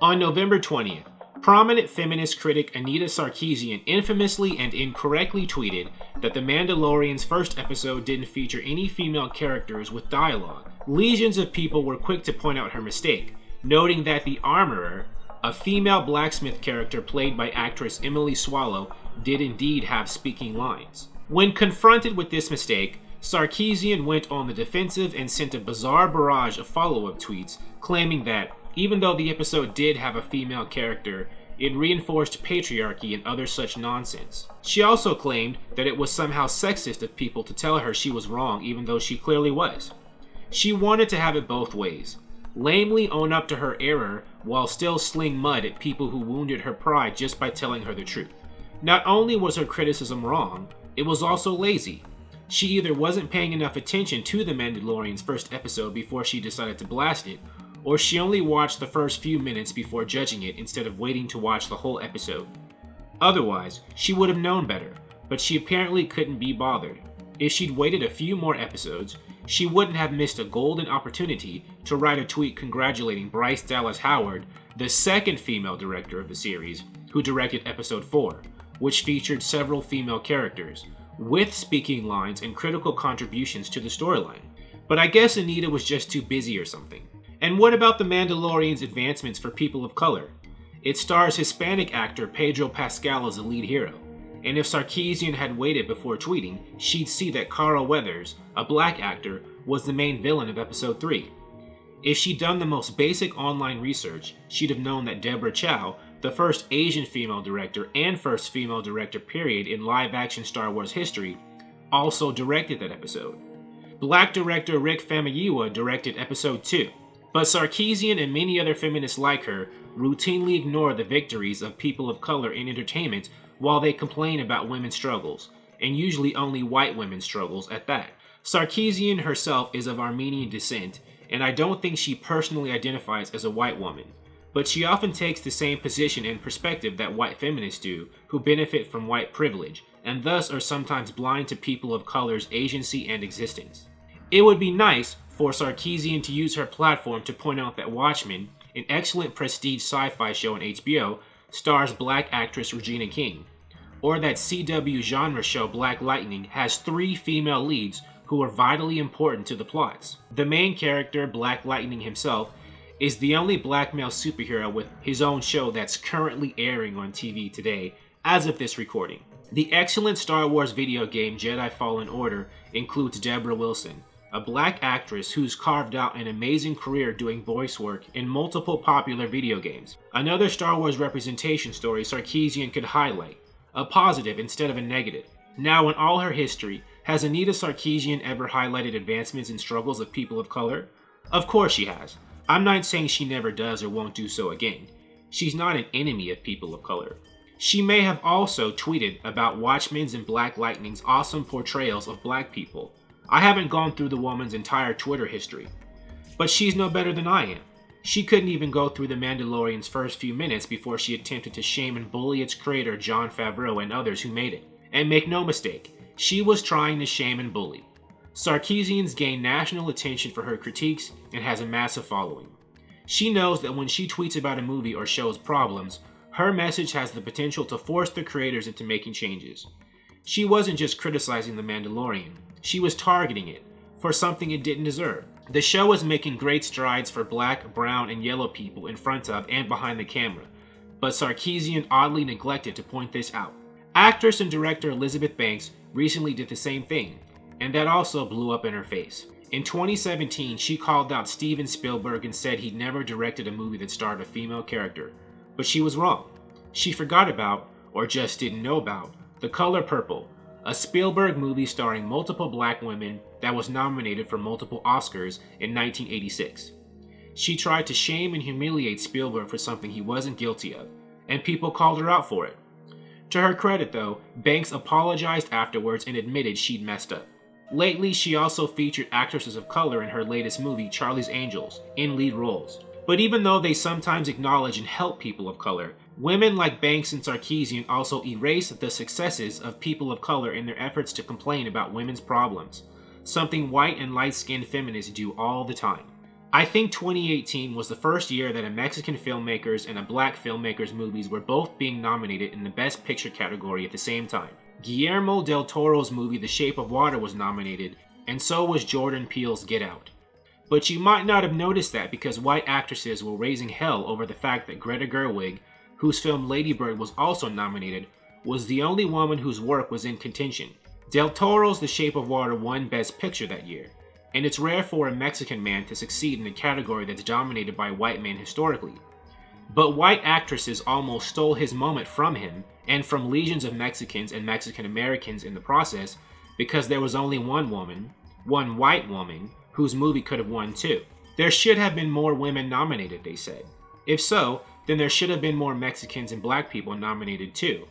On November 20th, prominent feminist critic Anita Sarkeesian infamously and incorrectly tweeted that The Mandalorian's first episode didn't feature any female characters with dialogue. Legions of people were quick to point out her mistake, noting that the Armorer, a female blacksmith character played by actress Emily Swallow, did indeed have speaking lines. When confronted with this mistake, Sarkeesian went on the defensive and sent a bizarre barrage of follow-up tweets claiming that, even though the episode did have a female character, it reinforced patriarchy and other such nonsense. She also claimed that it was somehow sexist of people to tell her she was wrong even though she clearly was. She wanted to have it both ways. Lamely own up to her error while still sling mud at people who wounded her pride just by telling her the truth. Not only was her criticism wrong, it was also lazy. She either wasn't paying enough attention to The Mandalorian's first episode before she decided to blast it, or she only watched the first few minutes before judging it instead of waiting to watch the whole episode. Otherwise, she would have known better, but she apparently couldn't be bothered. If she'd waited a few more episodes, she wouldn't have missed a golden opportunity to write a tweet congratulating Bryce Dallas Howard, the second female director of the series, who directed episode 4, which featured several female characters, with speaking lines and critical contributions to the storyline. But I guess Anita was just too busy or something. And what about The Mandalorian's advancements for people of color? It stars Hispanic actor Pedro Pascal as the lead hero, and if Sarkeesian had waited before tweeting, she'd see that Carl Weathers, a black actor, was the main villain of episode 3. If she'd done the most basic online research, she'd have known that Deborah Chow, the first Asian female director and first female director period in live-action Star Wars history, also directed that episode. Black director Rick Famuyiwa directed episode 2. But Sarkeesian and many other feminists like her routinely ignore the victories of people of color in entertainment while they complain about women's struggles, and usually only white women's struggles at that. Sarkeesian herself is of Armenian descent, and I don't think she personally identifies as a white woman, but she often takes the same position and perspective that white feminists do, who benefit from white privilege, and thus are sometimes blind to people of color's agency and existence. It would be nice for Sarkeesian to use her platform to point out that Watchmen, an excellent prestige sci-fi show on HBO, stars black actress Regina King, or that CW genre show Black Lightning has 3 female leads who are vitally important to the plots. The main character, Black Lightning himself, is the only black male superhero with his own show that's currently airing on TV today, as of this recording. The excellent Star Wars video game Jedi Fallen Order includes Deborah Wilson, a black actress who's carved out an amazing career doing voice work in multiple popular video games. Another Star Wars representation story Sarkeesian could highlight, a positive instead of a negative. Now, in all her history, has Anita Sarkeesian ever highlighted advancements and struggles of people of color? Of course she has. I'm not saying she never does or won't do so again. She's not an enemy of people of color. She may have also tweeted about Watchmen's and Black Lightning's awesome portrayals of black people. I haven't gone through the woman's entire Twitter history, but she's no better than I am. She couldn't even go through The Mandalorian's first few minutes before she attempted to shame and bully its creator Jon Favreau and others who made it. And make no mistake, she was trying to shame and bully. Sarkeesian's gained national attention for her critiques and has a massive following. She knows that when she tweets about a movie or show's problems, her message has the potential to force the creators into making changes. She wasn't just criticizing The Mandalorian, she was targeting it for something it didn't deserve. The show is making great strides for black, brown, and yellow people in front of and behind the camera, but Sarkeesian oddly neglected to point this out. Actress and director Elizabeth Banks recently did the same thing, and that also blew up in her face. In 2017, she called out Steven Spielberg and said he'd never directed a movie that starred a female character, but she was wrong. She forgot about, or just didn't know about, The Color Purple, a Spielberg movie starring multiple black women that was nominated for multiple Oscars in 1986. She tried to shame and humiliate Spielberg for something he wasn't guilty of, and people called her out for it. To her credit though, Banks apologized afterwards and admitted she'd messed up. Lately, she also featured actresses of color in her latest movie, Charlie's Angels, in lead roles. But even though they sometimes acknowledge and help people of color, women like Banks and Sarkeesian also erase the successes of people of color in their efforts to complain about women's problems, something white and light-skinned feminists do all the time. I think 2018 was the first year that a Mexican filmmaker's and a black filmmaker's movies were both being nominated in the Best Picture category at the same time. Guillermo del Toro's movie The Shape of Water was nominated, and so was Jordan Peele's Get Out. But you might not have noticed that because white actresses were raising hell over the fact that Greta Gerwig, whose film Lady Bird was also nominated, was the only woman whose work was in contention. Del Toro's The Shape of Water won Best Picture that year, and it's rare for a Mexican man to succeed in a category that's dominated by white men historically. But white actresses almost stole his moment from him, and from legions of Mexicans and Mexican Americans in the process, because there was only one woman, one white woman, whose movie could have won too. There should have been more women nominated, they said. If so, then there should have been more Mexicans and black people nominated too.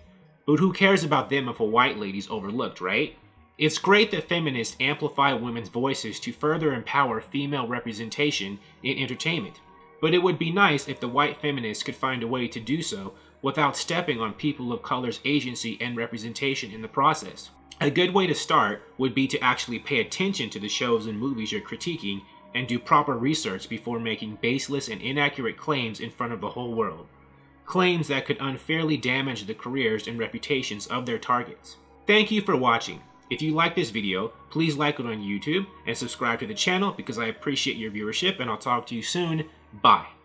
But who cares about them if a white lady's overlooked, right? It's great that feminists amplify women's voices to further empower female representation in entertainment. But it would be nice if the white feminists could find a way to do so without stepping on people of color's agency and representation in the process. A good way to start would be to actually pay attention to the shows and movies you're critiquing and do proper research before making baseless and inaccurate claims in front of the whole world. Claims that could unfairly damage the careers and reputations of their targets. Thank you for watching. If you like this video, please like it on YouTube and subscribe to the channel because I appreciate your viewership, and I'll talk to you soon. Bye.